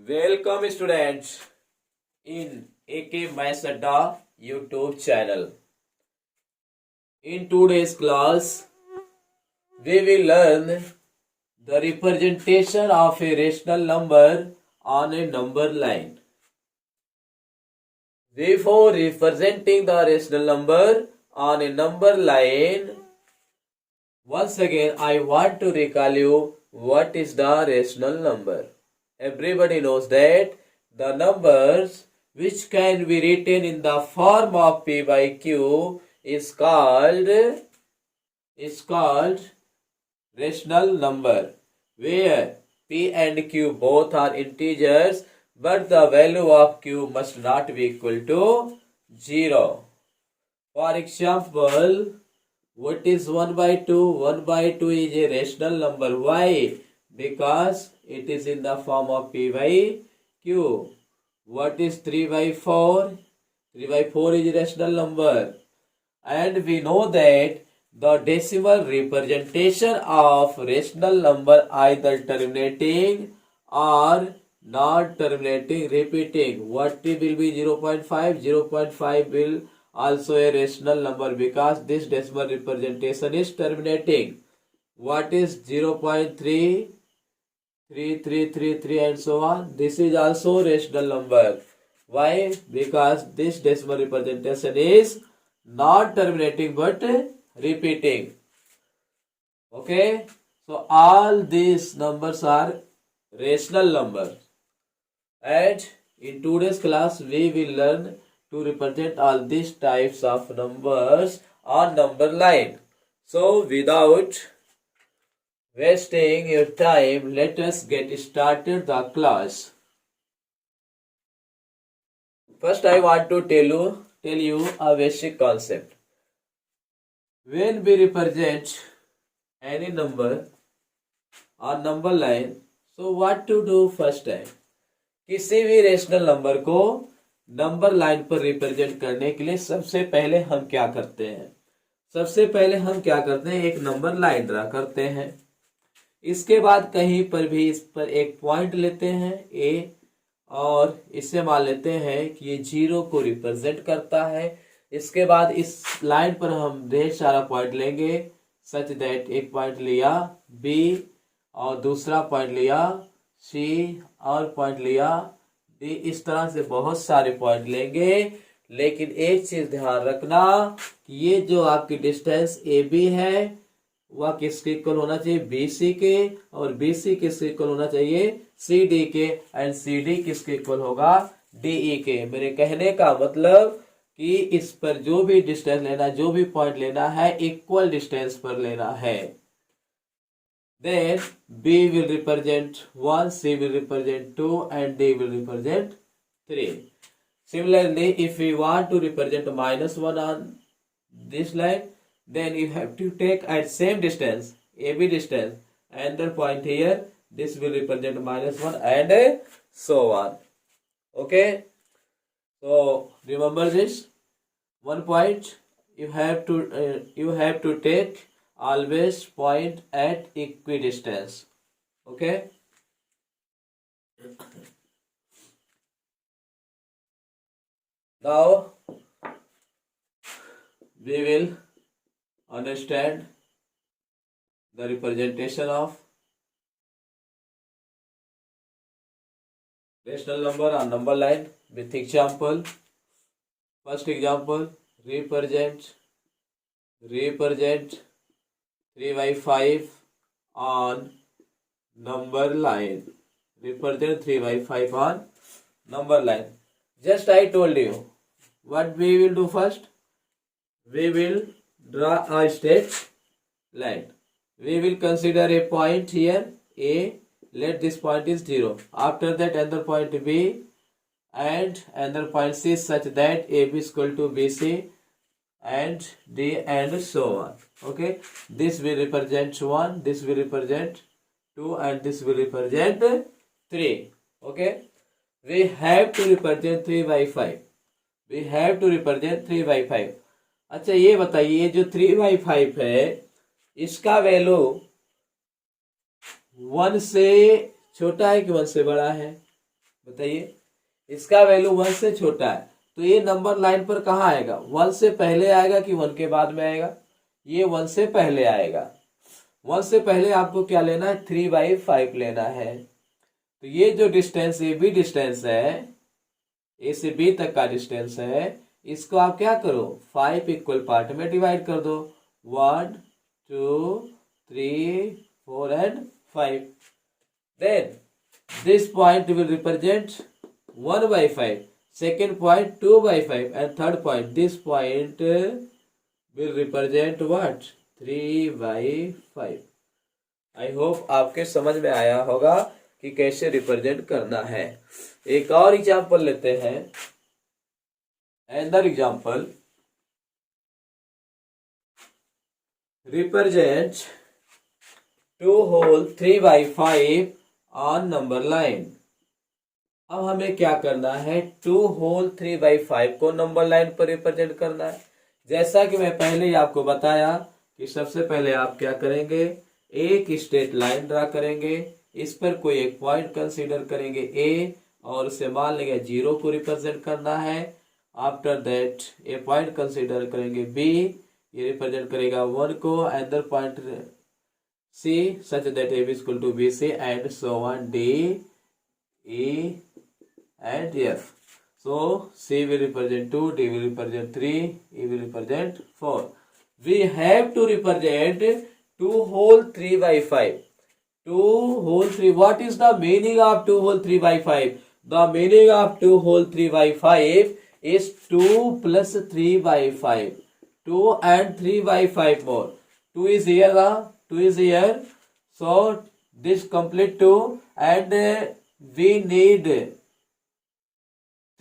Welcome students in AK Maths Adda YouTube channel. In today's class, we will learn the representation of a rational number on a number line. Before representing the rational number on a number line, once again I want to recall you what is the rational number. Everybody knows that the numbers which can be written in the form of P by Q is called rational number, where P and Q both are integers, but the value of Q must not be equal to 0. For example, what is 1 by 2? 1 by 2 is a rational number. Why? Because it is in the form of P by Q. What is 3 by 4? 3 by 4 is a rational number. And we know that the decimal representation of rational number either terminating or not terminating, repeating. What will be 0.5? 0.5 will also a rational number because this decimal representation is terminating. What is 0.3? 3, 3, 3, 3 and so on. This is also rational number. Why? Because this decimal representation is not terminating but repeating. Okay. So all these numbers are rational numbers. And in today's class we will learn to represent all these types of numbers on number line. So without wasting your time, let us get started the class. First I want to tell you a basic concept. When we represent any number on number line, so what to do first time? किसी भी rational number को number line पर represent करने के लिए सबसे पहले हम क्या करते हैं? सबसे पहले हम क्या करते हैं? एक नंबर लाइन ड्रा करते हैं. इसके बाद कहीं पर भी इस पर एक पॉइंट लेते हैं ए, और इससे मान लेते हैं कि ये 0 को रिप्रेजेंट करता है. इसके बाद इस लाइन पर हम ढेर सारा पॉइंट लेंगे, सच दैट एक पॉइंट लिया बी और दूसरा पॉइंट लिया सी और पॉइंट लिया डी. इस तरह से बहुत सारे पॉइंट लेंगे. लेकिन एक चीज ध्यान रखना कि ये जो आपकी डिस्टेंस ए बी है वह किसके इक्वल होना चाहिए? बी सी के. और बी सी किसके इक्वल होना चाहिए? सी डी के. एंड सी डी किसके इक्वल होगा? डी ई के. मेरे कहने का मतलब कि इस पर जो भी डिस्टेंस लेना, जो भी पॉइंट लेना है, इक्वल डिस्टेंस पर लेना है. Then B will represent 1, C will represent 2 and D will represent 3. Similarly, if we want to represent -1 on this line, then you have to take at same distance, AB distance, another point here. This will represent -1 and so on. Okay. So remember this. One point you have to take always point at equidistance. Okay. Now we will understand the representation of rational number on number line with example. First example, represent 3 by 5 on number line. Represent 3 by 5 on number line. Just I told you what we will do first. We will draw a straight line. We will consider a point here A. Let this point is 0. After that another point B and another point C such that AB is equal to BC and D and so on. Okay, this will represent 1, this will represent 2 and this will represent 3. Okay, we have to represent 3 by 5. We have to represent 3 by 5. अच्छा ये बताइए, ये जो 3 by 5 है इसका value 1 से छोटा है कि 1 से बड़ा है? बताइए, इसका वैल्यू 1 से छोटा है, तो ये नंबर लाइन पर कहाँ आएगा? 1 से पहले आएगा कि 1 के बाद में आएगा? ये 1 से पहले आएगा। 1 से पहले आपको क्या लेना है? 3/5 लेना है। तो ये जो डिस्टेंस, ये भी डिस्टेंस है, ए से बी तक का डिस्टेंस है, इसको आप क्या करो? 5 इक्वल पार्ट में डिवाइड कर दो। 1 2 3 4 and 5। Then this point will represent 1/5, second point 2/5, and third point, this point will represent what? 3/5। I hope आपके समझ में आया होगा कि कैसे रिप्रेजेंट करना है। एक और एग्जांपल लेते हैं। Another example, represent 2 whole 3/5 on number line. अब हमें क्या करना है? 2 होल 3/5 को नंबर लाइन पर रिप्रेजेंट करना है। जैसा कि मैं पहले ही आपको बताया कि सबसे पहले आप क्या करेंगे? एक स्ट्रेट लाइन ड्रा करेंगे, इस पर कोई एक पॉइंट कंसीडर करेंगे ए, और उसे मान लेंगे 0 को रिप्रेजेंट करना है। After that a point consider करेंगे बी, ये रिप्रेजेंट करेगा 1 को। Other point C such that A B equal to B C, and so on D E and F. So C will represent 2, D will represent 3, E will represent 4. We have to represent 2 whole 3/5. 2 whole 3. What is the meaning of 2 whole 3/5? The meaning of 2 whole 3/5 is 2 plus 3/5. 2 and 3/5 more. 2 is here, 2 is here. So this complete 2, and we need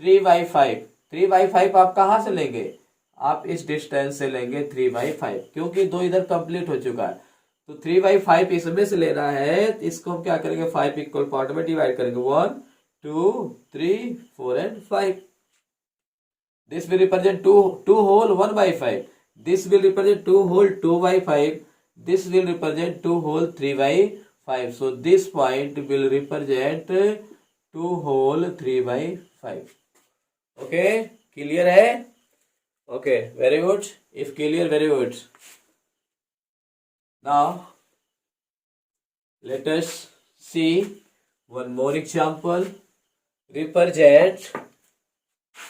3/5। 3/5 आप कहाँ से लेंगे? आप इस distance से लेंगे 3/5, क्योंकि 2 इधर कंप्लीट हो चुका है। तो 3/5 इसमें से लेना है। इसको हम क्या करेंगे? 5 इक्वल पार्ट में डिवाइड करेंगे। 1 2 3 4 and 5। This will represent 2 whole 1/5। This will represent 2 whole 2/5। This will represent 2 whole 3/5। So this point will represent 2 whole 3/5। Okay, clear है? Okay, very good. If clear, very good. Now let us see one more example. Represent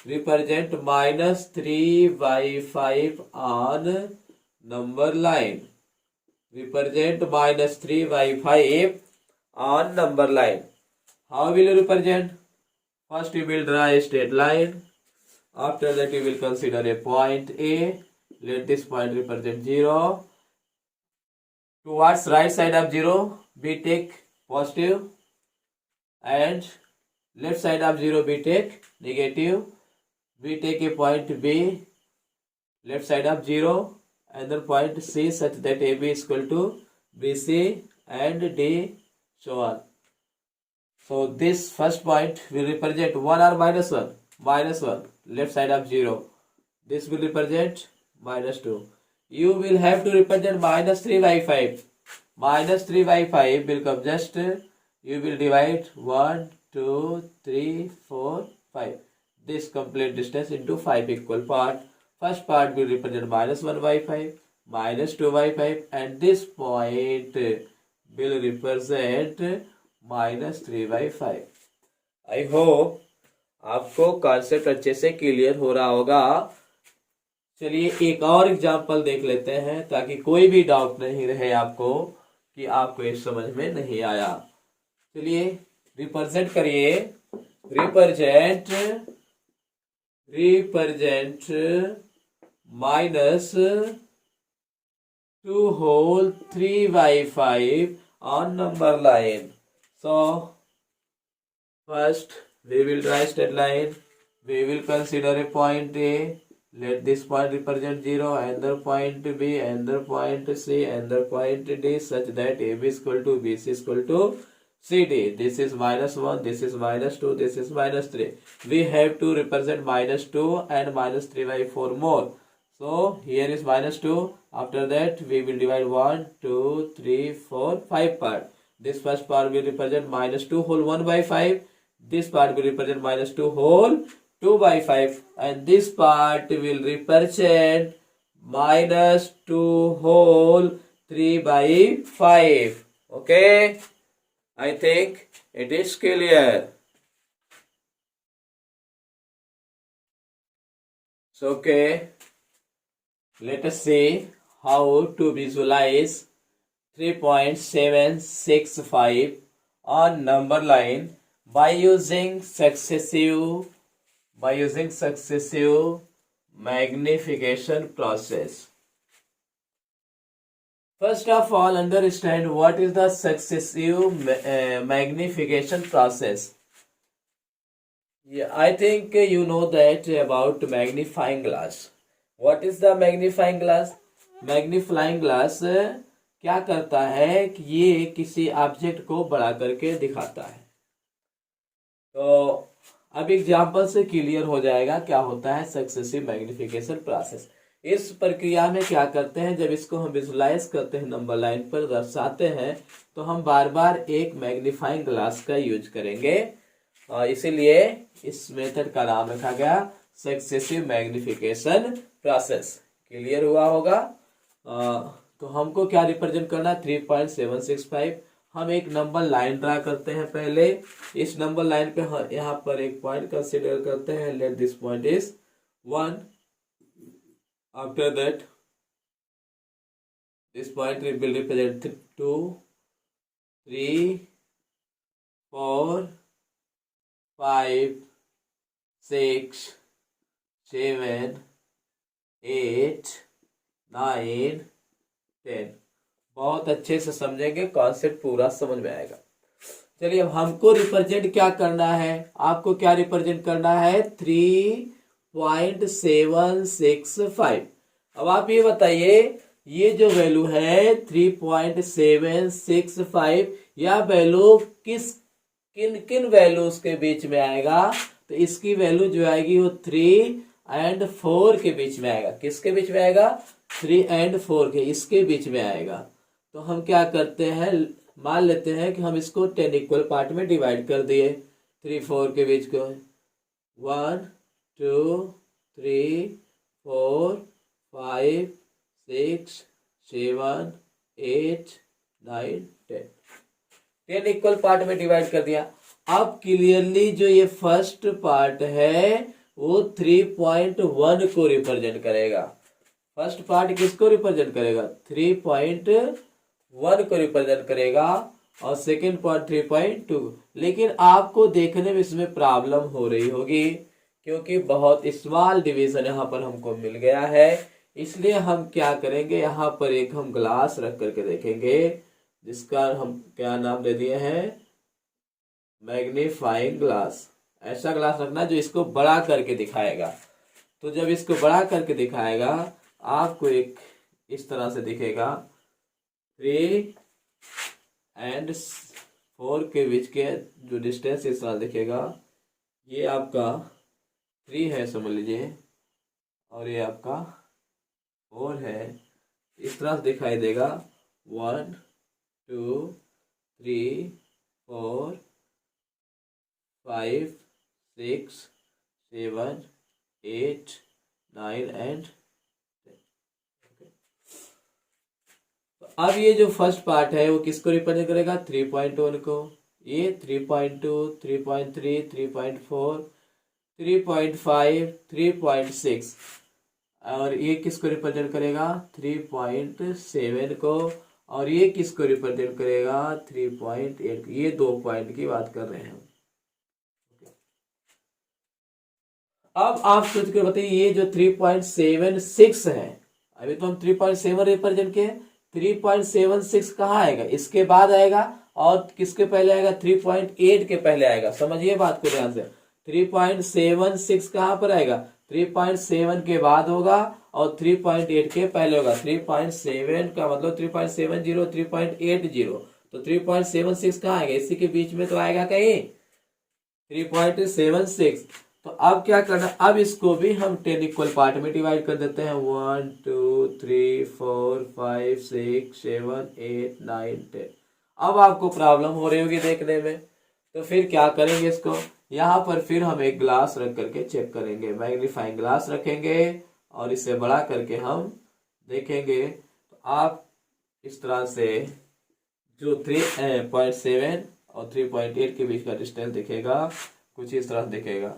-3/5 on number line. Represent -3/5 on number line. How will you represent? First you will draw a straight line. After that you will consider a point A. Let this point represent 0. Towards right side of 0, we take positive, and left side of 0 we take negative. We take a point B, left side of 0, another point C such that AB is equal to BC, and D, so on. So this first point will represent 1 or -1? -1, left side of 0. This will represent -2. You will have to represent -3/5. -3/5 will come just, you will divide 1 2 3 4 5. This complete distance into 5 equal part. First part will represent -1/5, -2/5, and this point will represent -3/5। I hope आपको concept अच्छे से clear हो रहा होगा। चलिए एक और example देख लेते हैं, ताकि कोई भी डाउट नहीं रहे आपको कि आपको ये समझ में नहीं आया। चलिए रिप्रेजेंट करिए। Represent -2 whole 3/5 on number line. So first we will draw a straight line. We will consider a point A. Let this point represent 0, another point B, another point C, another point D, such that AB is equal to BC is equal to CD. This is -1, this is -2, this is -3. We have to represent -2 and -3/4 more. So here is -2. After that we will divide 1 2 3 4 5 part. This first part will represent -2 whole 1/5. this part will represent minus 2 whole 2 by 5 and this part will represent minus 2 whole 3 by 5. Okay, I think it is clear. So okay, let us see how to visualize 3.765 on number line by using successive magnification process. First of all, understand what is the successive magnification process. Yeah, I think you know that about magnifying glass. What is the magnifying glass? Magnifying glass क्या करता है कि ये किसी object को बड़ा करके दिखाता है। तो अब एग्जाम्पल से क्लियर हो जाएगा क्या होता है सक्सेसिव मैग्निफिकेशन प्रोसेस। इस प्रक्रिया में क्या करते हैं, जब इसको हम विजुलाइज करते हैं, नंबर लाइन पर दर्शाते हैं, तो हम बार बार एक मैग्नीफाइंग ग्लास का यूज करेंगे। इसीलिए इस मेथड का नाम रखा गया सक्सेसिव मैग्निफिकेशन प्रोसेस। क्लियर हुआ होगा। तो हमको क्या रिप्रेजेंट करना है 3.765। हम एक नंबर लाइन ड्रा करते हैं। पहले इस नंबर लाइन पे यहाँ पर एक पॉइंट कंसीडर करते हैं। Let this point is 1। After that this point will represent 2, 3, 4, 5, 6, 7, 8, 9, 10। बहुत अच्छे से समझेंगे, कॉन्सेप्ट पूरा समझ में आएगा। चलिए अब हमको रिप्रेजेंट क्या करना है, आपको क्या रिप्रेजेंट करना है 3.765। अब आप ये बताइए ये जो वैल्यू है 3.765 या वैल्यू किन किन वैल्यूज के बीच में आएगा। तो इसकी वैल्यू जो आएगी वो 3 और 4 के बीच में आएगा। किसके बीच में आएगा 3 और 4 के, इसके बीच में आएगा। तो हम क्या करते हैं, मान लेते हैं कि हम इसको 10 इक्वल पार्ट में डिवाइड कर दिए 3, 4 के बीच को। 1, 2, 3, 4, 5, 6, 7, 8, 9, 10। 10 इक्वल पार्ट में डिवाइड कर दिया। अब क्लियरली जो ये फर्स्ट पार्ट है वो 3.1 को रिप्रेजेंट करेगा। फर्स्ट पार्ट किसको रिप्रेजेंट करेगा 3.1 को रिप्रेजेंट करेगा और सेकेंड पार्ट 3.2। लेकिन आपको देखने में इसमें प्रॉब्लम हो रही होगी क्योंकि बहुत स्मॉल डिवीजन यहाँ पर हमको मिल गया है। इसलिए हम क्या करेंगे, यहाँ पर एक हम ग्लास रख करके देखेंगे जिसका हम क्या नाम दे दिए हैं मैग्नीफाइंग ग्लास। ऐसा ग्लास रखना जो इसको बड़ा करके दिखाएगा। तो जब इसको बड़ा करके दिखाएगा आपको एक इस तरह से दिखेगा 3 और 4 के बीच के जो डिस्टेंस इस तरह दिखेगा। ये आपका 3 है समझ लीजिए और ये आपका 4 है। इस तरह से दिखाई देगा 1, 2, 3, 4, 5, 6, 7, 8, 9 and 10। अब ये जो फर्स्ट पार्ट है वो किसको रिप्रेजेंट करेगा 3.1 को। ये 3.2, 3.3, 3.4, 3.5, 3.6 और ये किसको रिप्रेजेंट करेगा 3.7 को और ये किसको रिप्रेजेंट करेगा 3.8। ये 2 पॉइंट की बात कर रहे हैं। अब आप सोच कर बताइए ये जो 3.76 है, अभी तो हम 3.7 रिप्रेजेंट किए, 3.76 कहाँ आएगा, इसके बाद आएगा और किसके पहले आएगा 3.8 के पहले आएगा। समझिए बात को ध्यान से। 3.76 कहाँ पर आएगा 3.7 के बाद होगा और 3.8 के पहले होगा। 3.7 का मतलब 3.70, 3.80। तो 3.76 कहाँ आएगा, इसी के बीच में तो आएगा कहीं 3.76। तो अब क्या करना, अब इसको भी हम 10 इक्वल पार्ट में डिवाइड कर देते हैं। 1, 2, 3, 4, 5, 6, 7, 8, 9, 10। अब आपको प्रॉब्लम हो रही होगी देखने में, तो फिर क्या करेंगे, इसको यहाँ पर फिर हम एक ग्लास रख करके चेक करेंगे, मैग्नीफाइंग ग्लास रखेंगे और इसे बड़ा करके हम देखेंगे। तो आप इस तरह से जो 3.7 और 3.8 के बीच का डिस्टेंस दिखेगा, कुछ इस तरह दिखेगा।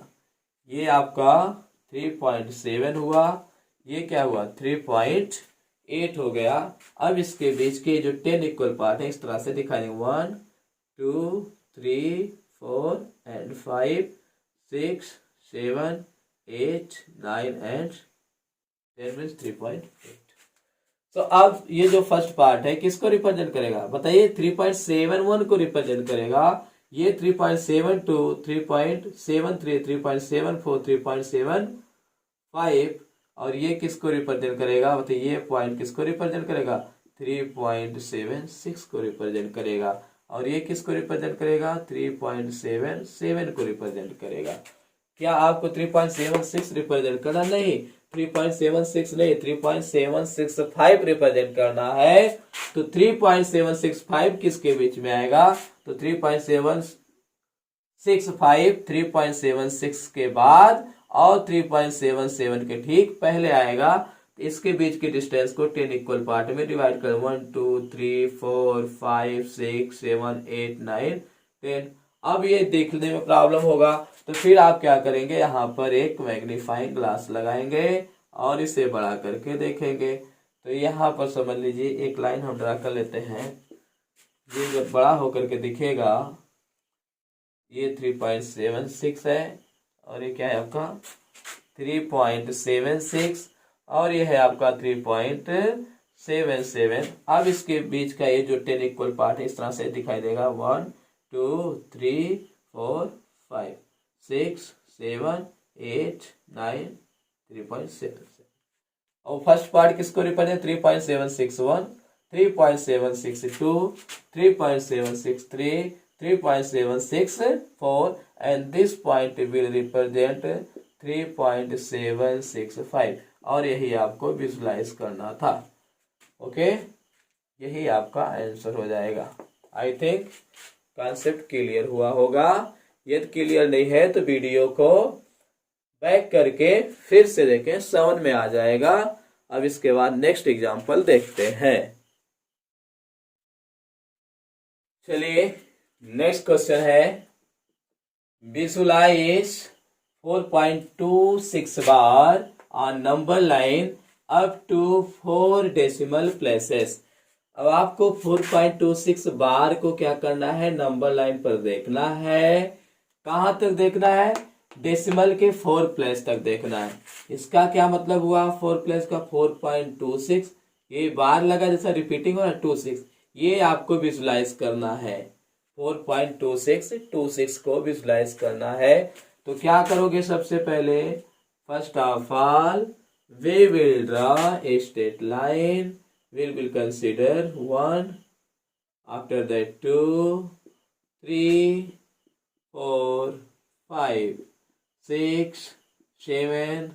ये आपका 3.7 हुआ, ये क्या हुआ 3.8 हो गया। अब इसके बीच के जो 10 इक्वल पार्ट है इस तरह से दिखा देंगे, 1 2 3 4 एंड 5 6 7 8 9 एंड 10 मीन्स 3.8। तो अब ये जो फर्स्ट पार्ट है किसको रिप्रेजेंट करेगा बताइए, 3.71 को रिप्रेजेंट करेगा। ये 3.72 3.73 3.74 3.75 और ये किसको रिप्रेजेंट करेगा बताइए, ये पॉइंट किसको रिप्रेजेंट करेगा, 3.76 को रिप्रेजेंट करेगा। और ये किसको रिप्रेजेंट करेगा, 3.77 को रिप्रेजेंट करेगा। क्या आपको 3.76 रिप्रेजेंट करना, नहीं 3.76 नहीं 3.765 रिप्रेजेंट करना है। तो 3.765 किसके बीच में आएगा, तो 3.765 3.76 के बाद और 3.77 के ठीक पहले आएगा। तो इसके बीच के डिस्टेंस को 10 इक्वल पार्ट में डिवाइड कर, 1 2 3 4 5 6 7 8 9 10। अब ये देखने में प्रॉब्लम होगा तो फिर आप क्या करेंगे, यहाँ पर एक मैग्नीफाइंग ग्लास लगाएंगे और इसे बड़ा करके देखेंगे। तो यहाँ पर समझ लीजिए एक लाइन हम ड्रा कर लेते हैं। ये जब बड़ा होकर के दिखेगा, ये 3.76 है और ये क्या है आपका 3.76 और ये है आपका 3.77। अब इसके बीच का ये जो 10 इक्वल पार्ट है इस तरह से दिखाई देगा, 1 2 3 4 5 6 7 8 9 3.77। और फर्स्ट पार्ट किसको represent, 3.761 3.762 3.763 3.764 and this point will represent 3.765 और यही आपको विजुलाइज करना था। ओके, यही आपका आंसर हो जाएगा। आई थिंक कॉन्सेप्ट क्लियर हुआ होगा। यदि क्लियर नहीं है तो वीडियो को बैक करके फिर से देखें, समझ में आ जाएगा। अब इसके बाद नेक्स्ट एग्जांपल देखते हैं। चलिए नेक्स्ट क्वेश्चन है, visualise 4.26 bar on number line up to 4 decimal places. अब आपको 4.26 बार को क्या करना है, नंबर लाइन पर देखना है। कहां तक देखना है, डेसिमल के 4 प्लेस तक देखना है। इसका क्या मतलब हुआ, 4 प्लेस का 4.26, ये बार लगा जैसा रिपीटिंग हो ना 26, ये आपको विजुलाइज करना है। 4.26 को विजुलाइज करना है। तो क्या करोगे, सबसे पहले first of all we will draw a straight line, we will consider 1, after that 2 3 4 5 6 7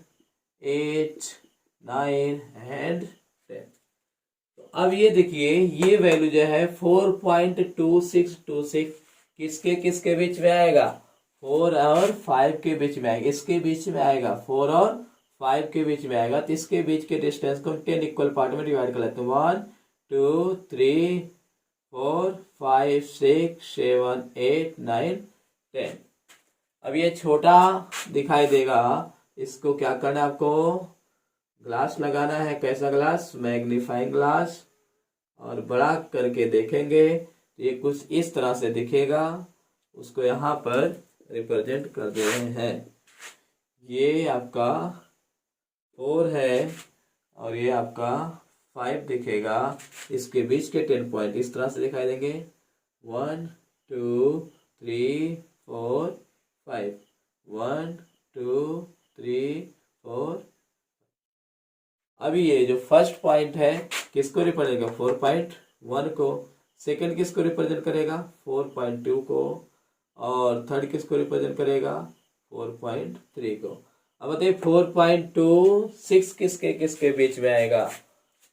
8 9 and 10। तो अब ये देखिए ये वैल्यू जो है 4.2626 किसके किसके बीच में आएगा, 4 और 5 के बीच में आएगा। इसके बीच में आएगा 4 और 5 के बीच में आएगा। तो इसके बीच के डिस्टेंस को 10 इक्वल पार्ट में डिवाइड कर लेते हैं, 1 2 3 4 5 6 7 8 9 10। अब ये छोटा दिखाई देगा, इसको क्या करना है, आपको ग्लास लगाना है। कैसा ग्लास, मैग्नीफाइंग ग्लास, और बड़ा करके देखेंगे तो ये कुछ इस तरह से दिखेगा। उसको यहाँ पर रिप्रेजेंट कर दे रहे हैं। ये आपका 4 है और ये आपका 5 दिखेगा। इसके बीच के 10 पॉइंट इस तरह से दिखाई देंगे, 1 2 3 4 5 1 2 3 4। अभी ये जो फर्स्ट पॉइंट है किसको रिप्रेजेंट करेगा, 4.1 को। सेकंड किसको रिप्रेजेंट करेगा, 4.2 को। और थर्ड किसको रिप्रेजेंट करेगा, 4.3 को। अब बताइए 4.26 किसके किसके बीच में आएगा,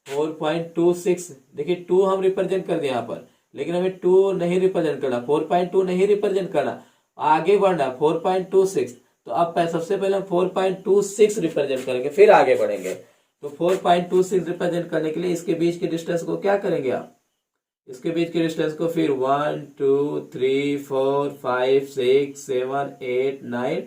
4.26 देखिए 2 हम रिप्रेजेंट कर दिए यहाँ पर, लेकिन हमें 2 नहीं रिप्रेजेंट करना, 4.2 नहीं रिप्रेजेंट करना। आगे बढ़ना 4.26, तो अब सबसे पहले हम 4.26 रिप्रेजेंट करेंगे, फिर आगे बढ़ेंगे। तो 4.26 रिप्रेजेंट करने के लिए इसके बीच के डिस्टेंस को क्या करेंगे आप, इसके बीच के डिस्टेंस को फिर 1 2 3 4 5 6 7 8 9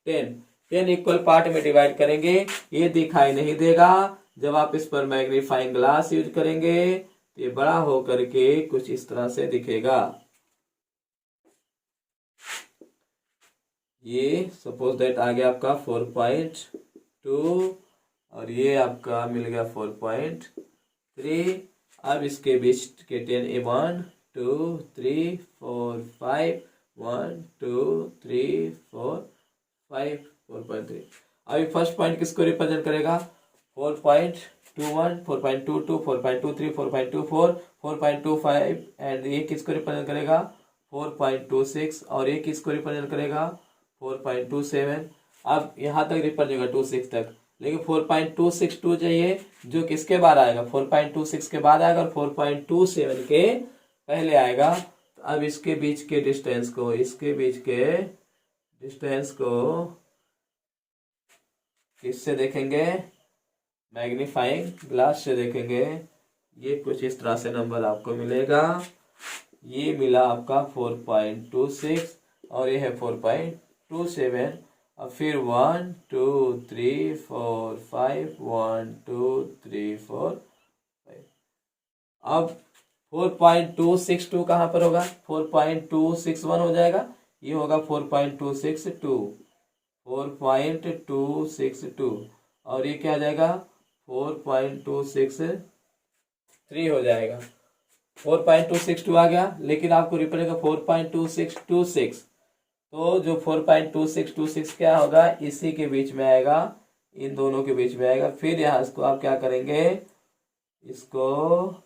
10 10 इक्वल पार्ट में डिवाइड करेंगे। ये दिखाई नहीं देगा, जब आप इस पर मैग्नीफाइंग ग्लास यूज करेंगे तो ये बड़ा होकर के कुछ इस तरह से दिखेगा। ये सपोज दैट आ गया आपका 4.2 और ये आपका मिल गया 4.3। अब इसके बीच के 10 1 2 3 4 5 1 2 3 4 5 4.3। अभी फर्स्ट पॉइंट किसको रिप्रेजेंट करेगा, 4.21 4.22 4.23 4.24 4.25 एंड ये किसको रिप्रेजेंट करेगा 4.26 और ये किसको रिप्रेजेंट करेगा 4.27। अब यहाँ तक रिप्रेजेंट करेगा 26 तक, लेकिन 4.262 चाहिए जो किसके बाद आएगा 4.26 के बाद आएगा और 4.27 के पहले आएगा। तो अब इसके बीच के डिस्टेंस को किससे देखेंगे, मैग्नीफाइंग ग्लास से देखेंगे। ये कुछ इस तरह से नंबर आपको मिलेगा। ये मिला आपका 4.26 और ये है 4.27 और फिर 1 2 3 4 5 1 2 3 4 5। अब 4.262 कहाँ पर होगा, 4.261 हो जाएगा, ये होगा 4.262 और ये क्या आ जाएगा 4.263 हो जाएगा। 4.262 आ गया, लेकिन आपको रिप्रेजेंट का 4.2626, तो जो 4.2626 क्या होगा इसी के बीच में आएगा, इन दोनों के बीच में आएगा। फिर यहाँ इसको आप क्या करेंगे, इसको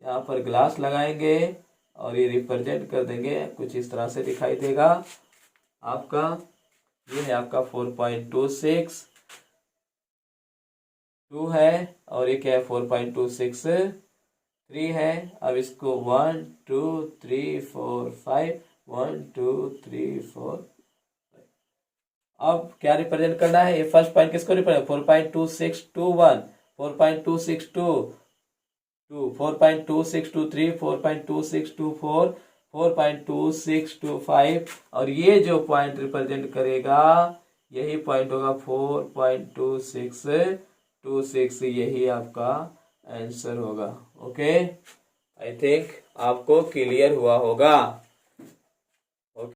यहाँ पर ग्लास लगाएंगे और ये रिप्रेजेंट कर देंगे, कुछ इस तरह से दिखाई देगा आपका। ये है आपका 4.262 है और ये क्या है 4.263 है। अब इसको 1 2 3 4 5 1 2 3 4 5। अब क्या रिप्रेजेंट करना है, ये फर्स्ट पॉइंट किसको रिप्रेजेंट 4.2621 4.2622 4.2623 4.2624 4.2625 और ये जो पॉइंट रिप्रेजेंट करेगा यही पॉइंट होगा 4.2626, यही आपका आंसर होगा। ओके, आई थिंक आपको क्लियर हुआ होगा।